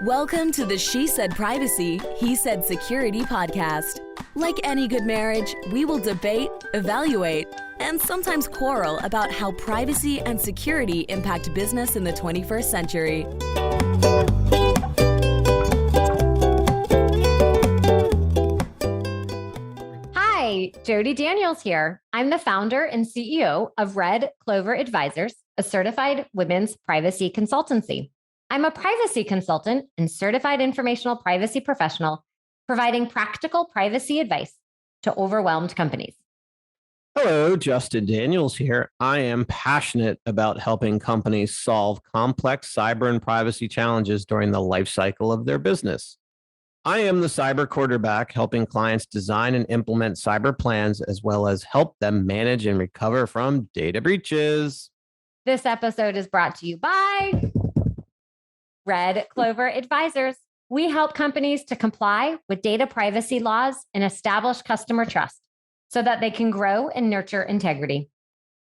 Welcome to the She Said Privacy, He Said Security podcast. Like any good marriage, we will debate, evaluate, and sometimes quarrel about how privacy and security impact business in the 21st century. Hi, Jody Daniels here. I'm the founder and CEO of Clover Advisors, a certified women's privacy consultancy. I'm a privacy consultant and certified informational privacy professional, providing practical privacy advice to overwhelmed companies. Hello, Justin Daniels here. I am passionate about helping companies solve complex cyber and privacy challenges during the life cycle of their business. I am the cyber quarterback, helping clients design and implement cyber plans, as well as help them manage and recover from data breaches. This episode is brought to you by Clover Advisors. We help companies to comply with data privacy laws and establish customer trust so that they can grow and nurture integrity.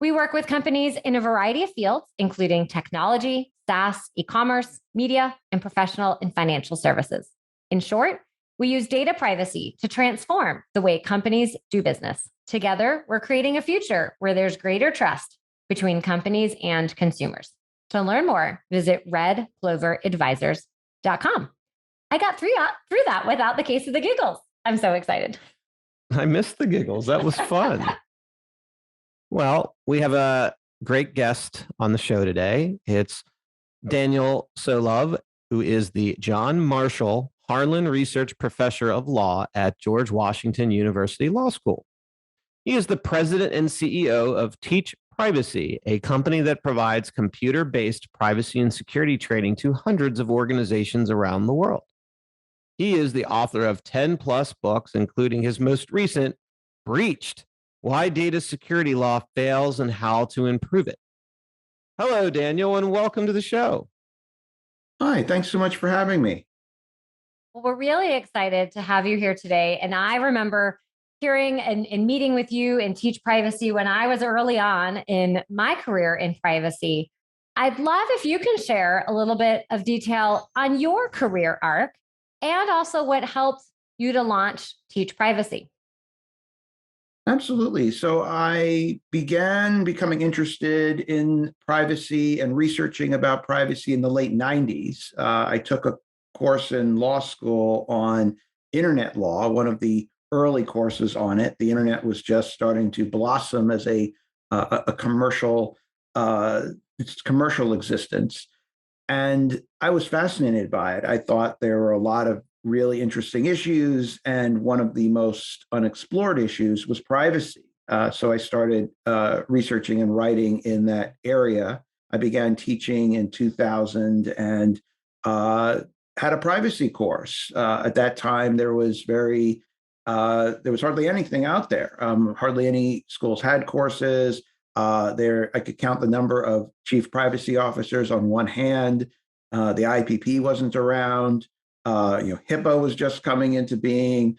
We work with companies in a variety of fields, including technology, SaaS, e-commerce, media, and professional and financial services. In short, we use data privacy to transform the way companies do business. Together, we're creating a future where there's greater trust between companies and consumers. To learn more, visit redcloveradvisors.com. I got through that without the case of the giggles. I'm so excited. I missed the giggles. That was fun. Well, we have a great guest on the show today. It's Daniel Solove, who is the John Marshall Harlan Research Professor of Law at George Washington University Law School. He is the president and CEO of TeachPrivacy, a company that provides computer-based privacy and security training to hundreds of organizations around the world. He is the author of 10 plus books, including his most recent, Breached: Why Data Security Law Fails and How to Improve It. Hello, Daniel, and welcome to the show. Hi, thanks so much for having me. Well, we're really excited to have you here today. And I remember hearing and meeting with you in TeachPrivacy when I was early on in my career in privacy. I'd love if you can share a little bit of detail on your career arc and also what helped you to launch TeachPrivacy. Absolutely. So I began becoming interested in privacy and researching about privacy in the late 90s. I took a course in law school on internet law, one of the early courses on it. The internet was just starting to blossom as a commercial existence. And I was fascinated by it. I thought there were a lot of really interesting issues, and one of the most unexplored issues was privacy. So I started researching and writing in that area. I began teaching in 2000 and had a privacy course. At that time, there was hardly anything out there. Hardly any schools had courses. I could count the number of chief privacy officers on one hand. The IPP wasn't around. HIPAA was just coming into being.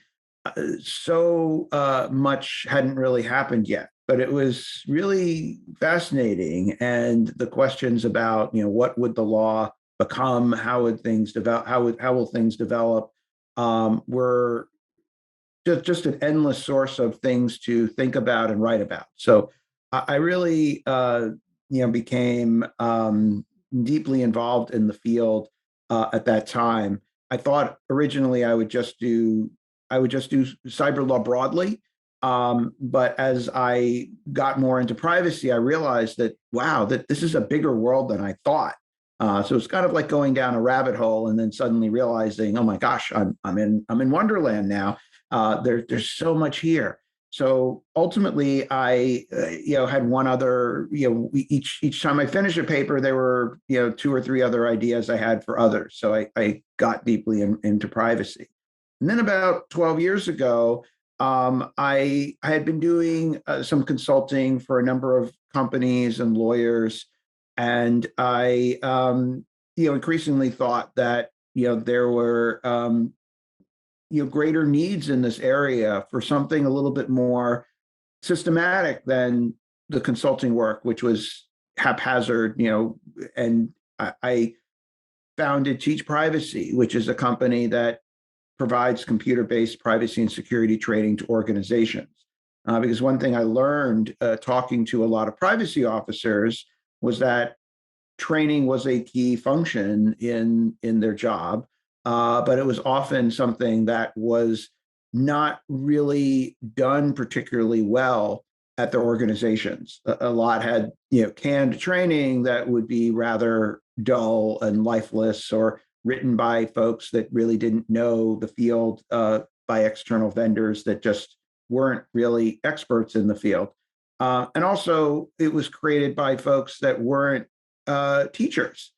So much hadn't really happened yet, but it was really fascinating. And the questions about, what would the law become? How would things develop? How will things develop? Were just an endless source of things to think about and write about. So I really, became deeply involved in the field at that time. I thought originally I would just do cyber law broadly. But as I got more into privacy, I realized that, wow, that this is a bigger world than I thought. So it's kind of like going down a rabbit hole and then suddenly realizing, oh my gosh, I'm in Wonderland now. There's so much here. So ultimately, I had one other. Each time I finished a paper, there were 2 or 3 other ideas I had for others. So I got deeply into privacy. And then about 12 years ago, I had been doing some consulting for a number of companies and lawyers. And I, increasingly thought that, there were, greater needs in this area for something a little bit more systematic than the consulting work, which was haphazard, and I founded TeachPrivacy, which is a company that provides computer-based privacy and security training to organizations. Because one thing I learned talking to a lot of privacy officers was that training was a key function in their job, but it was often something that was not really done particularly well at their organizations. A lot had canned training that would be rather dull and lifeless, or written by folks that really didn't know the field, by external vendors that just weren't really experts in the field. And also, it was created by folks that weren't teachers,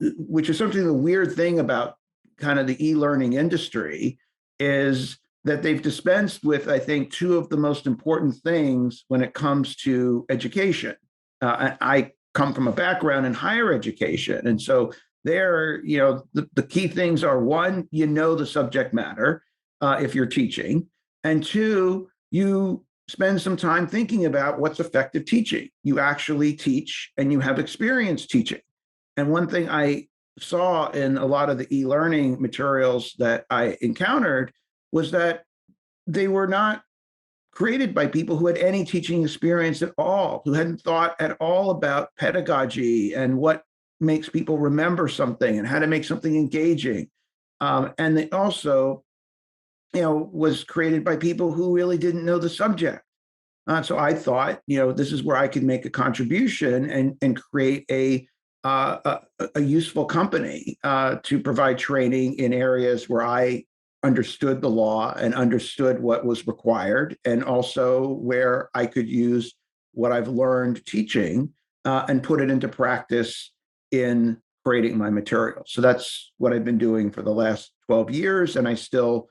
which is something, the weird thing about kind of the e-learning industry is that they've dispensed with, I think, two of the most important things when it comes to education. I come from a background in higher education. And so there, the key things are, one, the subject matter if you're teaching, and two, you spend some time thinking about what's effective teaching. You actually teach and you have experience teaching. And one thing I saw in a lot of the e-learning materials that I encountered was that they were not created by people who had any teaching experience at all, who hadn't thought at all about pedagogy and what makes people remember something and how to make something engaging. And they also, was created by people who really didn't know the subject. So I thought, this is where I could make a contribution and create a useful company to provide training in areas where I understood the law and understood what was required, and also where I could use what I've learned teaching and put it into practice in creating my material. So that's what I've been doing for the last 12 years, and I still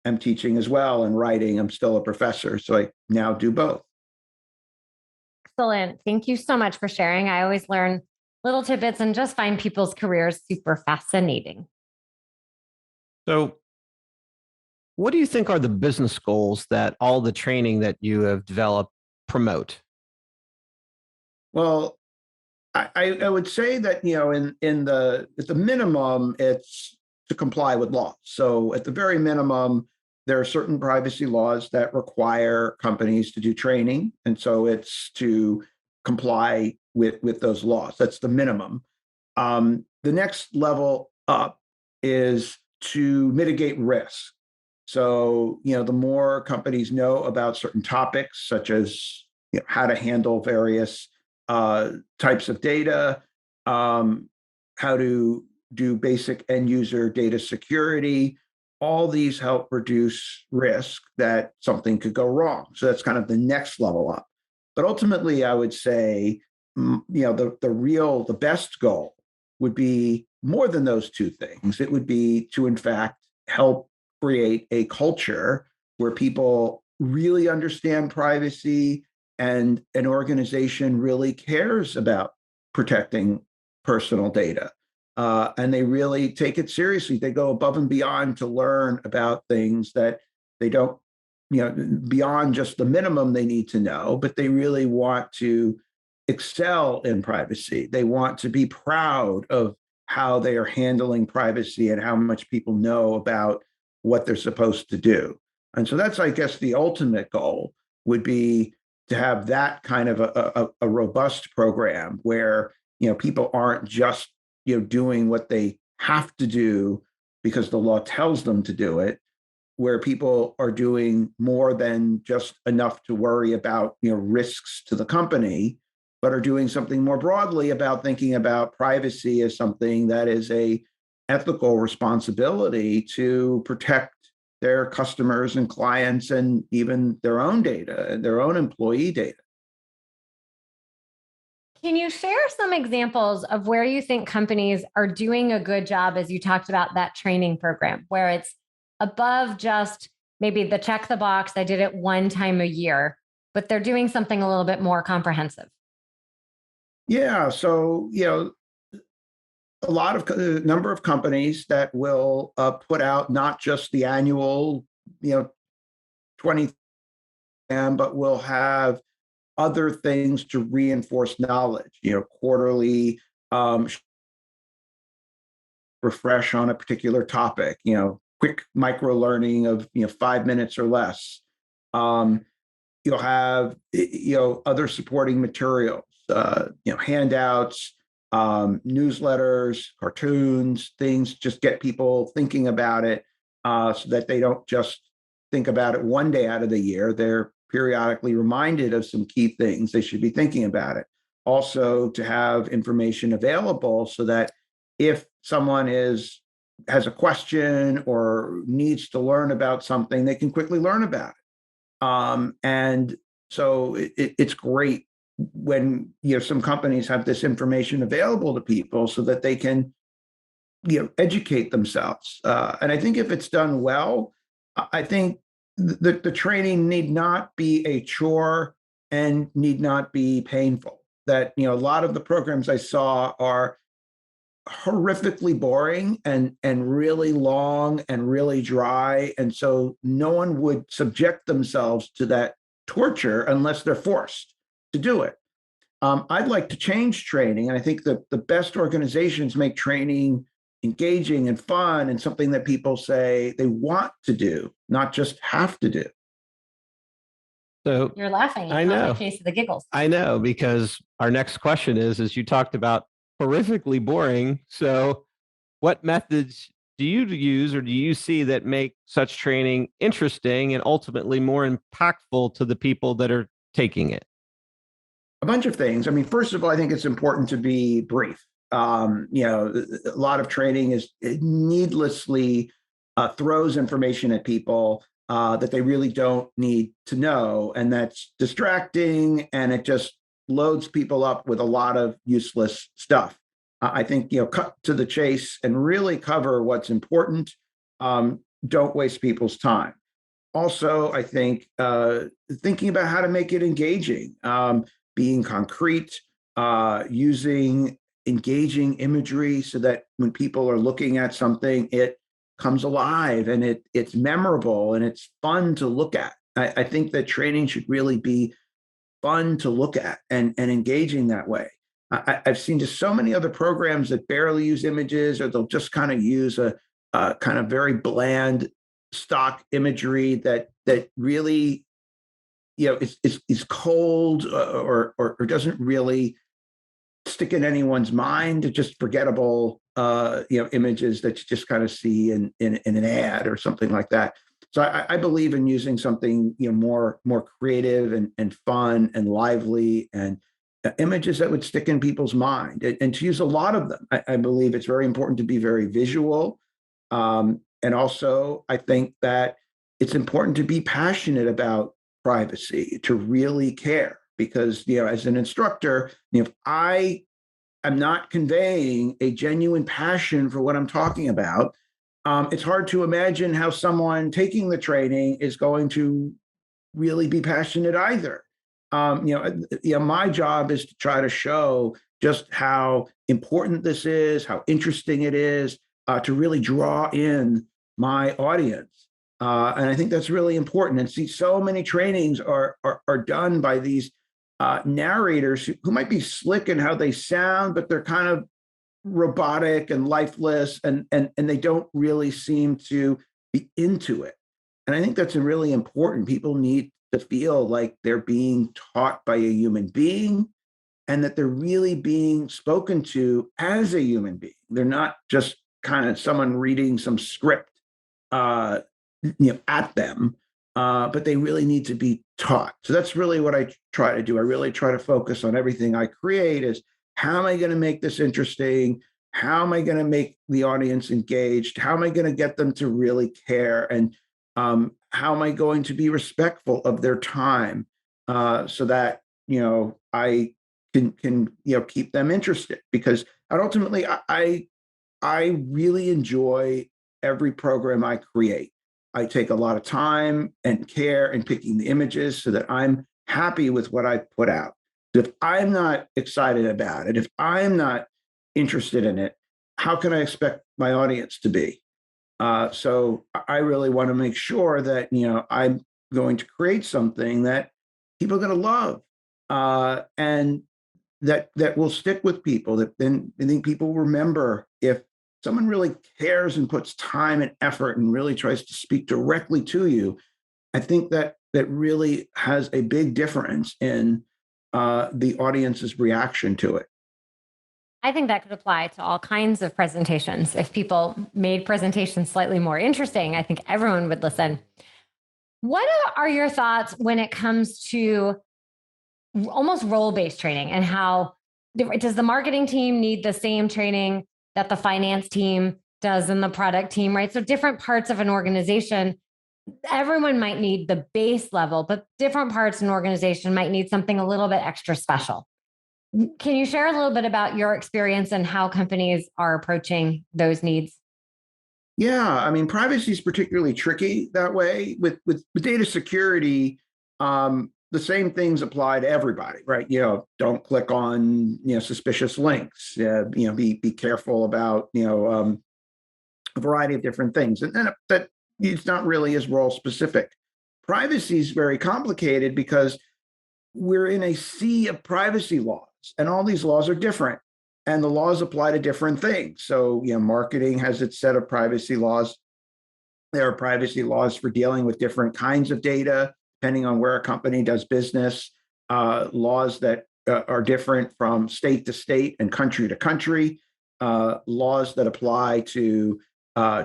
am teaching as well and writing. I'm still a professor, so I now do both. Excellent. Thank you so much for sharing. I always learn little tidbits and just find people's careers super fascinating. So what do you think are the business goals that all the training that you have developed promote? Well, I would say that, at the minimum, it's to comply with law. So at the very minimum, there are certain privacy laws that require companies to do training. And so it's to comply with those laws. That's the minimum. The next level up is to mitigate risk. So, the more companies know about certain topics, such as how to handle various types of data, how to do basic end user data security, all these help reduce risk that something could go wrong. So that's kind of the next level up. But ultimately, I would say, the best goal would be more than those two things. It would be to, in fact, help create a culture where people really understand privacy and an organization really cares about protecting personal data. And they really take it seriously. They go above and beyond to learn about things that they don't, beyond just the minimum they need to know, but they really want to excel in privacy. They want to be proud of how they are handling privacy and how much people know about what they're supposed to do. And so that's, I guess, the ultimate goal would be to have that kind of a robust program where, people aren't just, doing what they have to do because the law tells them to do it, where people are doing more than just enough to worry about, risks to the company, but are doing something more broadly about thinking about privacy as something that is a ethical responsibility to protect their customers and clients and even their own data and their own employee data. Can you share some examples of where you think companies are doing a good job, as you talked about that training program, where it's above just maybe the check the box, I did it one time a year, but they're doing something a little bit more comprehensive? Yeah. So, a lot of number of companies that will put out not just the annual, 20, but will have other things to reinforce knowledge, quarterly refresh on a particular topic, quick micro learning of 5 minutes or less. You'll have other supporting materials, handouts, newsletters, cartoons, things just get people thinking about it, so that they don't just think about it one day out of the year. They're periodically reminded of some key things they should be thinking about it. Also, to have information available so that if someone has a question or needs to learn about something, they can quickly learn about it. And so it's great when some companies have this information available to people so that they can educate themselves. And I think if it's done well, I think the training need not be a chore and need not be painful. That a lot of the programs I saw are horrifically boring and really long and really dry, and so no one would subject themselves to that torture unless they're forced to do it. I'd like to change training, and I think the best organizations make training engaging and fun and something that people say they want to do, not just have to do. So You're laughing. I know. The case of the giggles. I know, because our next question is you talked about horrifically boring. So what methods do you use or do you see that make such training interesting and ultimately more impactful to the people that are taking it? A bunch of things. I mean, first of all, I think it's important to be brief. A lot of training is needlessly throws information at people that they really don't need to know. And that's distracting, and it just loads people up with a lot of useless stuff. I think, cut to the chase and really cover what's important. Don't waste people's time. Also, I think thinking about how to make it engaging, being concrete, using engaging imagery so that when people are looking at something, it comes alive and it's memorable and it's fun to look at. I think that training should really be fun to look at and engaging that way. I've seen just so many other programs that barely use images, or they'll just kind of use a kind of very bland stock imagery that really is cold or doesn't really stick in anyone's mind. It's just forgettable images that you just kind of see in an ad or something like that. So I believe in using something more creative and fun and lively, and images that would stick in people's mind, and to use a lot of them. I believe it's very important to be very visual. And also, I think that it's important to be passionate about privacy, to really care, because, as an instructor, if I am not conveying a genuine passion for what I'm talking about, it's hard to imagine how someone taking the training is going to really be passionate either. My job is to try to show just how important this is, how interesting it is, to really draw in my audience. And I think that's really important. And see, so many trainings are done by these narrators who might be slick in how they sound, but they're kind of robotic and lifeless, and they don't really seem to be into it. And I think that's really important. People need to feel like they're being taught by a human being, and that they're really being spoken to as a human being. They're not just kind of someone reading some script at them, but they really need to be taught. So that's really what I try to do. I really try to focus on everything I create is, how am I going to make this interesting? How am I going to make the audience engaged? How am I going to get them to really care? And how am I going to be respectful of their time, so that I can keep them interested? Because ultimately, I really enjoy every program I create. I take a lot of time and care in picking the images so that I'm happy with what I put out. If I'm not excited about it, if I'm not interested in it, how can I expect my audience to be? So I really want to make sure that I'm going to create something that people are going to love, and that will stick with people. That then I think people remember if someone really cares and puts time and effort and really tries to speak directly to you, I think that really has a big difference in the audience's reaction to it. I think that could apply to all kinds of presentations. If people made presentations slightly more interesting, I think everyone would listen. What are your thoughts when it comes to almost role-based training, and how does the marketing team need the same training that the finance team does and the product team, right? So different parts of an organization, everyone might need the base level, but different parts of an organization might need something a little bit extra special. Can you share a little bit about your experience and how companies are approaching those needs? Yeah, I mean, privacy is particularly tricky that way. With data security, the same things apply to everybody, right? Don't click on suspicious links. Be careful about a variety of different things, and that it's not really as role specific. Privacy is very complicated because we're in a sea of privacy laws, and all these laws are different, and the laws apply to different things. So, marketing has its set of privacy laws. There are privacy laws for dealing with different kinds of data, depending on where a company does business, laws that are different from state to state and country to country, laws that apply to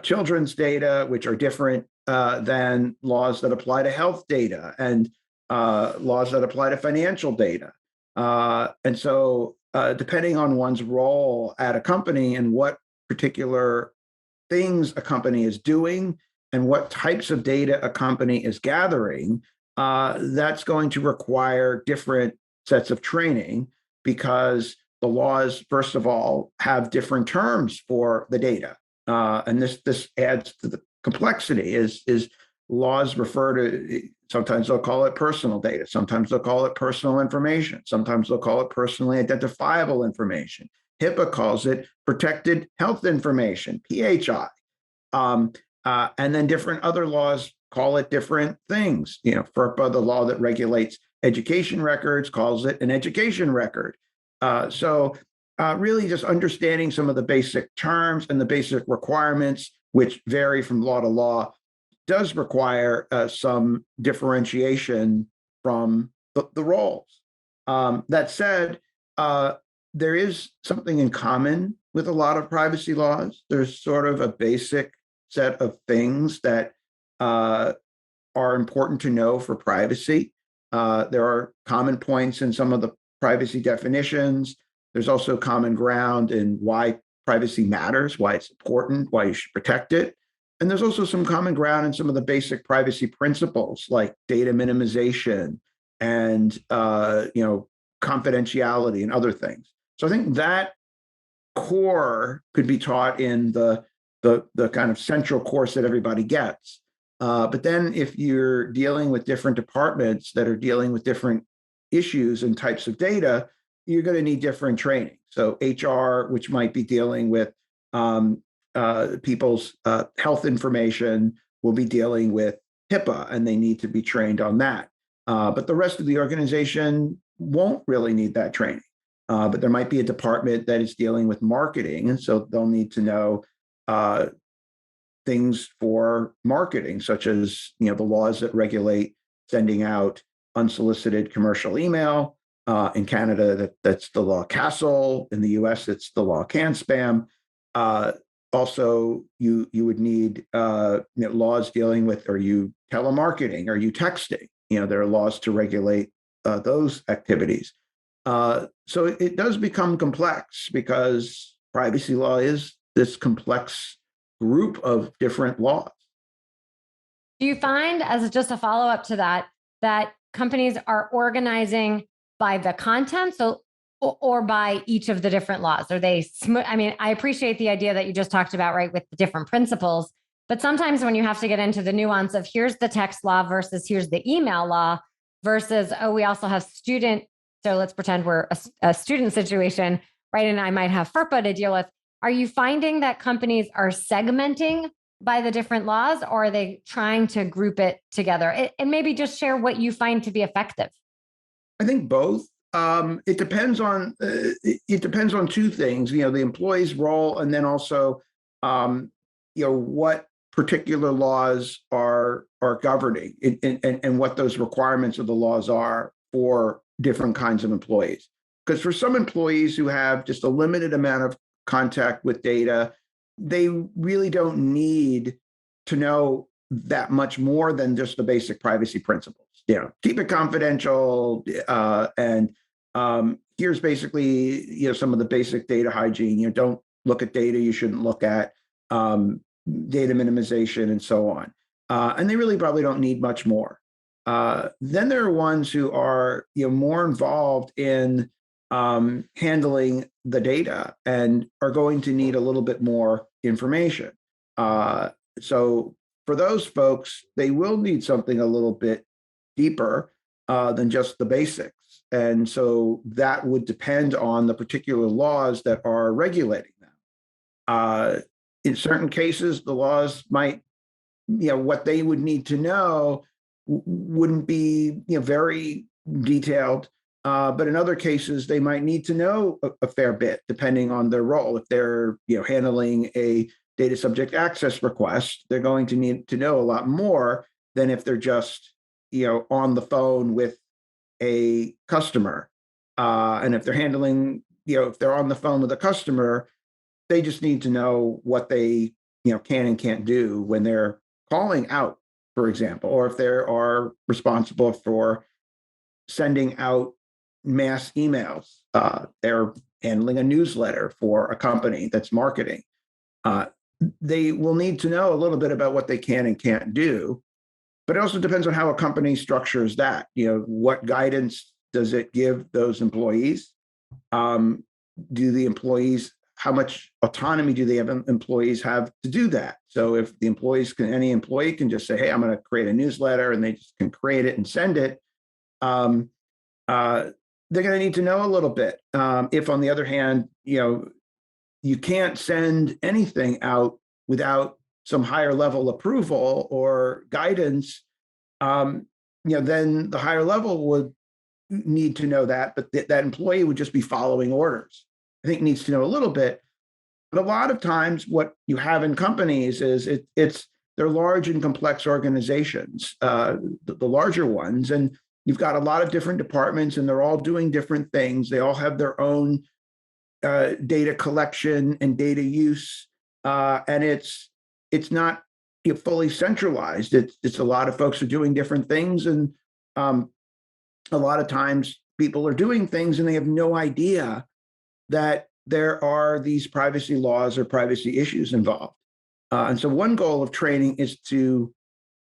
children's data, which are different than laws that apply to health data, and laws that apply to financial data. And so depending on one's role at a company and what particular things a company is doing and what types of data a company is gathering, that's going to require different sets of training, because the laws, first of all, have different terms for the data. And this adds to the complexity. Is laws refer to, sometimes they'll call it personal data, sometimes they'll call it personal information, sometimes they'll call it personally identifiable information. HIPAA calls it protected health information, PHI. And then different other laws call it different things. FERPA, the law that regulates education records, calls it an education record. So really just understanding some of the basic terms and the basic requirements, which vary from law to law, does require some differentiation from the roles. That said, there is something in common with a lot of privacy laws. There's sort of a basic set of things that are important to know for privacy. There are common points in some of the privacy definitions. There's also common ground in why privacy matters, why it's important, why you should protect it. And there's also some common ground in some of the basic privacy principles, like data minimization and confidentiality and other things. So I think that core could be taught in the kind of central course that everybody gets. But then if you're dealing with different departments that are dealing with different issues and types of data, you're going to need different training. So HR, which might be dealing with people's health information, will be dealing with HIPAA, and they need to be trained on that. But the rest of the organization won't really need that training. But there might be a department that is dealing with marketing, and so they'll need to know things for marketing, such as the laws that regulate sending out unsolicited commercial email. In Canada, that's the law CASL. In the US, it's the law CAN-SPAM. Also, you would need laws dealing with, are you telemarketing? Are you texting? There are laws to regulate those activities. So it does become complex, because privacy law is this complex group of different laws. Do you find, as just a follow-up to that, that companies are organizing by the content, or by each of the different laws? Are they, I appreciate the idea that you just talked about, right, with the different principles, but sometimes when you have to get into the nuance of here's the text law versus here's the email law versus, we also have student, so let's pretend we're a student situation, right? And I might have FERPA to deal with. Are you finding that companies are segmenting by the different laws, or are they trying to group it together? And maybe just share what you find to be effective. I think both. It depends on two things. The employee's role, and then also what particular laws are governing and what those requirements of the laws are for different kinds of employees. Because for some employees who have just a limited amount of contact with data, they really don't need to know that much more than just the basic privacy principles. Keep it confidential, and here's basically some of the basic data hygiene. Don't look at data you shouldn't look at, data minimization, and so on. And they really probably don't need much more. Then there are ones who are more involved in handling the data and are going to need a little bit more information. So for those folks, they will need something a little bit deeper than just the basics. And so that would depend on the particular laws that are regulating them. In certain cases, the laws might, what they would need to know wouldn't be very detailed. But in other cases, they might need to know a fair bit, depending on their role. If they're handling a data subject access request, they're going to need to know a lot more than if they're just on the phone with a customer. And if they're handling, if they're on the phone with a customer, they just need to know what they can and can't do when they're calling out, for example, or if they are responsible for sending out mass emails. They're handling a newsletter for a company that's marketing. They will need to know a little bit about what they can and can't do, but it also depends on how a company structures that. What guidance does it give those employees? Do the employees, how much autonomy do they have employees have to do that? So if the employees any employee can just say, hey, I'm going to create a newsletter, and they just can create it and send it, they're going to need to know a little bit. If, on the other hand, you can't send anything out without some higher level approval or guidance, then the higher level would need to know that, but that employee would just be following orders. I think needs to know a little bit. But a lot of times what you have in companies is they're large and complex organizations, the larger ones, and you've got a lot of different departments, and they're all doing different things. They all have their own data collection and data use, and it's not fully centralized. It's a lot of folks are doing different things, and a lot of times people are doing things and they have no idea that there are these privacy laws or privacy issues involved. And so one goal of training is to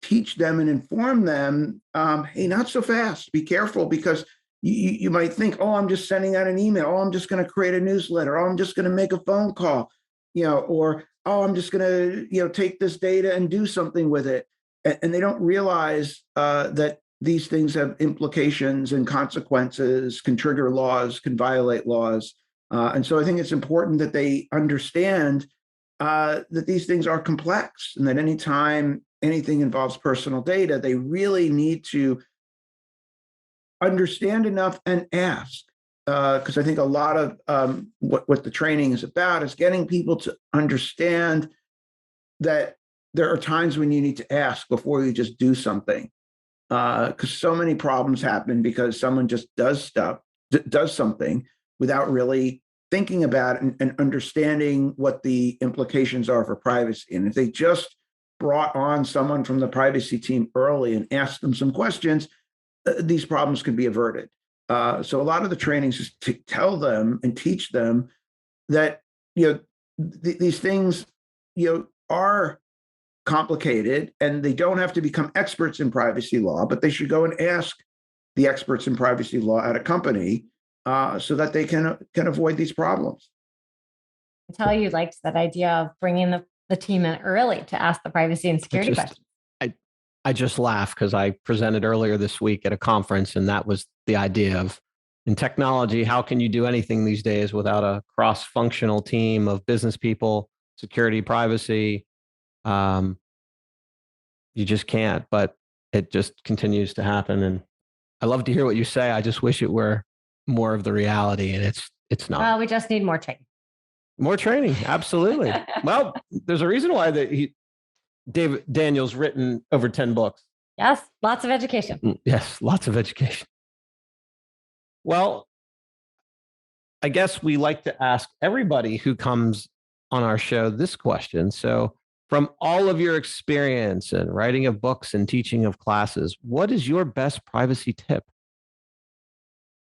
teach them and inform them, hey, not so fast, be careful, because you might think, oh, I'm just sending out an email, oh, I'm just going to create a newsletter, oh, I'm just going to make a phone call, or, oh, I'm just going to, take this data and do something with it. And they don't realize that these things have implications and consequences, can trigger laws, can violate laws. And so I think it's important that they understand that these things are complex, and that anytime anything involves personal data, they really need to understand enough and ask. Because I think a lot of what the training is about is getting people to understand that there are times when you need to ask before you just do something. Because so many problems happen because someone just does something without really thinking about it and understanding what the implications are for privacy. And if they just brought on someone from the privacy team early and asked them some questions, these problems could be averted. So a lot of the trainings is to tell them and teach them that these things are complicated, and they don't have to become experts in privacy law, but they should go and ask the experts in privacy law at a company so that they can avoid these problems. I tell you liked that idea of bringing the team in early to ask the privacy and security questions. I just laugh because I presented earlier this week at a conference, and that was the idea of, in technology, how can you do anything these days without a cross-functional team of business people, security, privacy? You just can't, but it just continues to happen. And I love to hear what you say. I just wish it were more of the reality, and it's not. Well, we just need more training. More training. Absolutely. Well, there's a reason why Daniel's written over 10 books. Yes. Lots of education. Yes. Lots of education. Well, I guess we like to ask everybody who comes on our show this question. So, from all of your experience in writing of books and teaching of classes, what is your best privacy tip?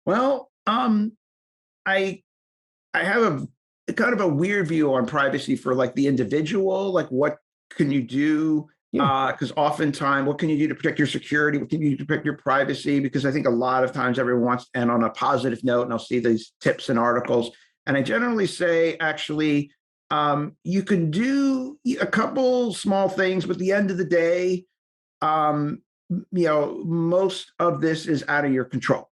Well, I have a kind of a weird view on privacy for like the individual. Like, what can you do? Yeah. Because oftentimes, what can you do to protect your security? What can you do to protect your privacy? Because I think a lot of times everyone wants to end on a positive note, and I'll see these tips and articles. And I generally say, actually, you can do a couple small things, but at the end of the day, most of this is out of your control.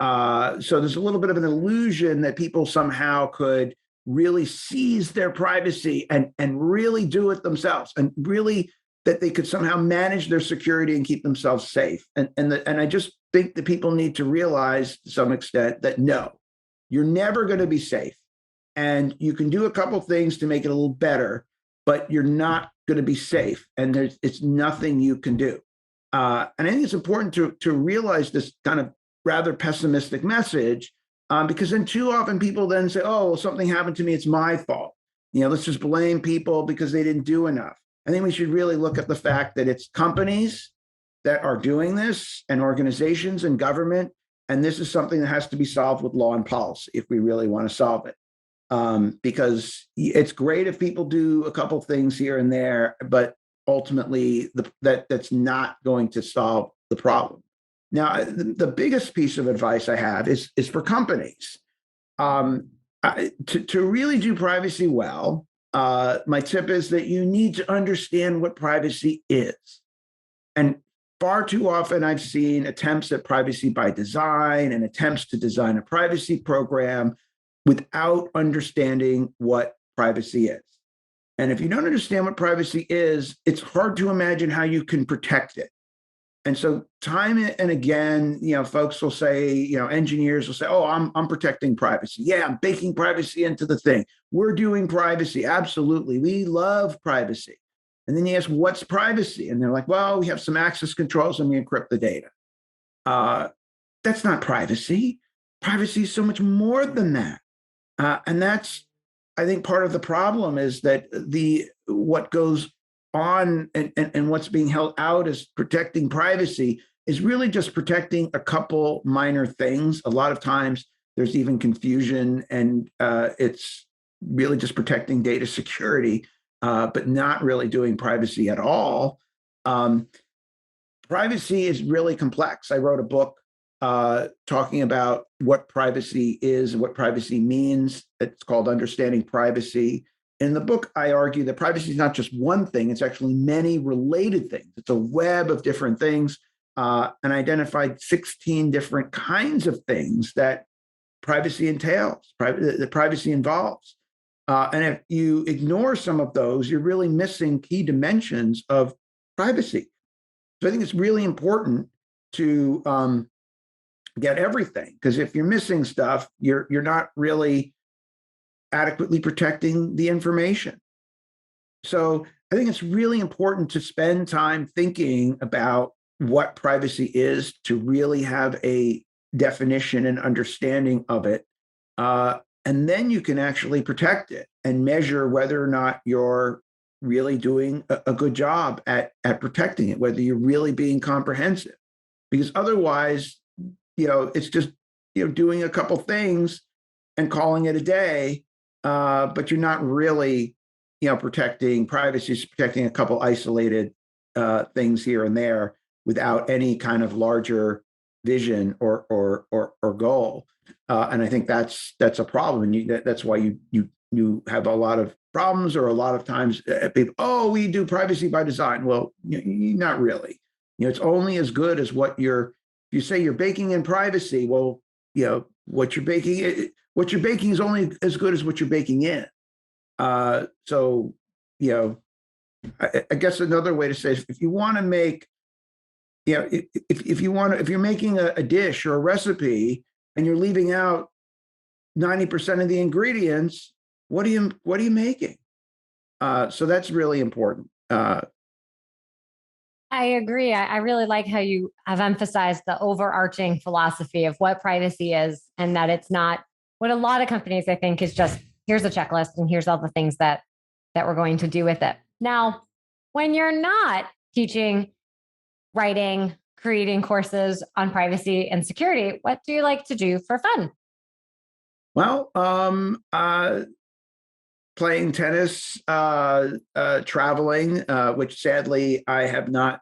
So there's a little bit of an illusion that people somehow could really seize their privacy and really do it themselves, and really that they could somehow manage their security and keep themselves safe. And I just think that people need to realize to some extent that no, you're never going to be safe. And you can do a couple things to make it a little better, but you're not going to be safe. And it's nothing you can do. And I think it's important to realize this kind of rather pessimistic message, because then too often people then say, oh, well, something happened to me, it's my fault. Let's just blame people because they didn't do enough. I think we should really look at the fact that it's companies that are doing this, and organizations and government, and this is something that has to be solved with law and policy if we really want to solve it. Because it's great if people do a couple things here and there, but ultimately that's not going to solve the problem. Now, the biggest piece of advice I have is for companies. To really do privacy well, my tip is that you need to understand what privacy is. And far too often I've seen attempts at privacy by design and attempts to design a privacy program without understanding what privacy is. And if you don't understand what privacy is, it's hard to imagine how you can protect it. And so time and again, folks will say, engineers will say, oh, I'm protecting privacy. Yeah, I'm baking privacy into the thing. We're doing privacy. Absolutely. We love privacy. And then you ask, what's privacy? And they're like, well, we have some access controls and we encrypt the data. That's not privacy. Privacy is so much more than that. And that's, I think, part of the problem is that what goes on and what's being held out as protecting privacy is really just protecting a couple minor things. A lot of times there's even confusion, and it's really just protecting data security, but not really doing privacy at all. Privacy is really complex. I wrote a book talking about what privacy is and what privacy means. It's called Understanding Privacy. In the book, I argue that privacy is not just one thing, it's actually many related things. It's a web of different things, and I identified 16 different kinds of things that privacy entails, that privacy involves. And if you ignore some of those, you're really missing key dimensions of privacy. So I think it's really important to get everything, because if you're missing stuff, you're not really adequately protecting the information. So I think it's really important to spend time thinking about what privacy is, to really have a definition and understanding of it. And then you can actually protect it and measure whether or not you're really doing a good job at protecting it, whether you're really being comprehensive. Because otherwise, it's just, doing a couple things and calling it a day, but you're not really, protecting privacy. It's protecting a couple isolated things here and there without any kind of larger vision or goal. And I think that's a problem, and that's why you have a lot of problems, or a lot of times people, oh, we do privacy by design. Well, not really. It's only as good as what if you say you're baking in privacy. Well, what you're baking is only as good as what you're baking in. So, I guess another way to say is, if you want to make, if you're making a dish or a recipe and you're leaving out 90% of the ingredients, what are you making? So that's really important. I agree. I really like how you have emphasized the overarching philosophy of what privacy is, and that it's not what a lot of companies, I think, is just here's a checklist and here's all the things that we're going to do with it. Now, when you're not teaching, writing, creating courses on privacy and security, what do you like to do for fun? Well, playing tennis, traveling, which sadly I have not,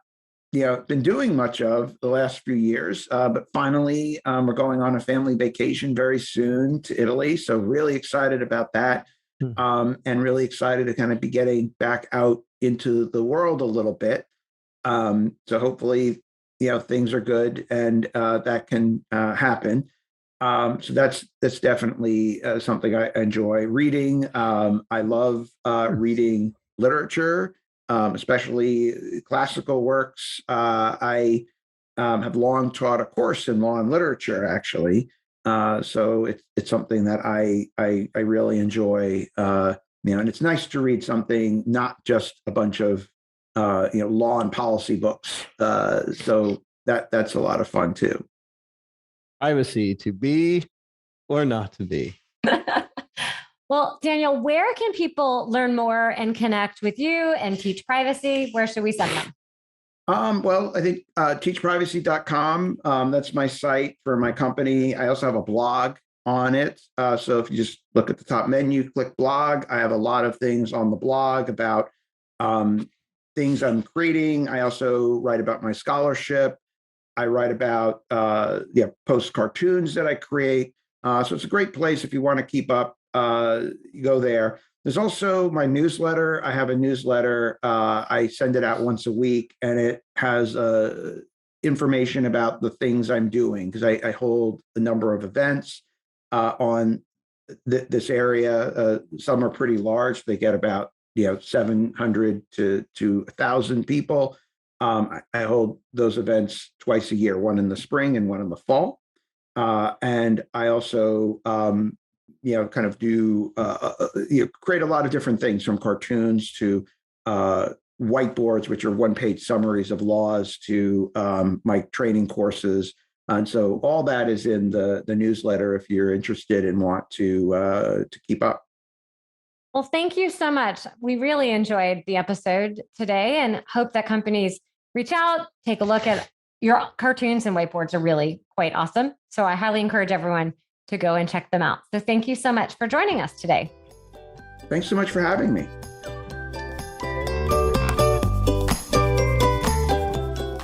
been doing much of the last few years. But finally, we're going on a family vacation very soon to Italy, so really excited about that, and really excited to kind of be getting back out into the world a little bit. So hopefully, things are good and that can happen. So that's definitely something I enjoy. Reading. I love reading literature, especially classical works. I have long taught a course in law and literature, actually. So it's something that I really enjoy. And it's nice to read something, not just a bunch of law and policy books. So that's a lot of fun too. Privacy, to be or not to be? Well, Daniel, where can people learn more and connect with you and TeachPrivacy? Where should we send them? Well, I think teachprivacy.com. That's my site for my company. I also have a blog on it. So if you just look at the top menu, click blog, I have a lot of things on the blog about things I'm creating. I also write about my scholarship. I write about post cartoons that I create. So it's a great place if you want to keep up. You go there. There's also my newsletter. I have a newsletter. I send it out once a week, and it has information about the things I'm doing, because I hold a number of events on this area. Some are pretty large. They get about 700 to 1,000 people. I hold those events twice a year, one in the spring and one in the fall. And I also, kind of do, create a lot of different things, from cartoons to whiteboards, which are one-page summaries of laws, to my training courses. And so all that is in the newsletter if you're interested and want to keep up. Well, thank you so much. We really enjoyed the episode today and hope that companies reach out, take a look at your cartoons and whiteboards are really quite awesome. So I highly encourage everyone to go and check them out. So thank you so much for joining us today. Thanks so much for having me.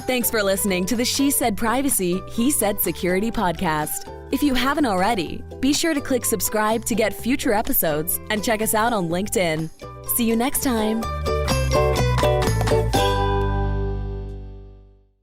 Thanks for listening to the She Said Privacy, He Said Security podcast. If you haven't already, be sure to click subscribe to get future episodes and check us out on LinkedIn. See you next time.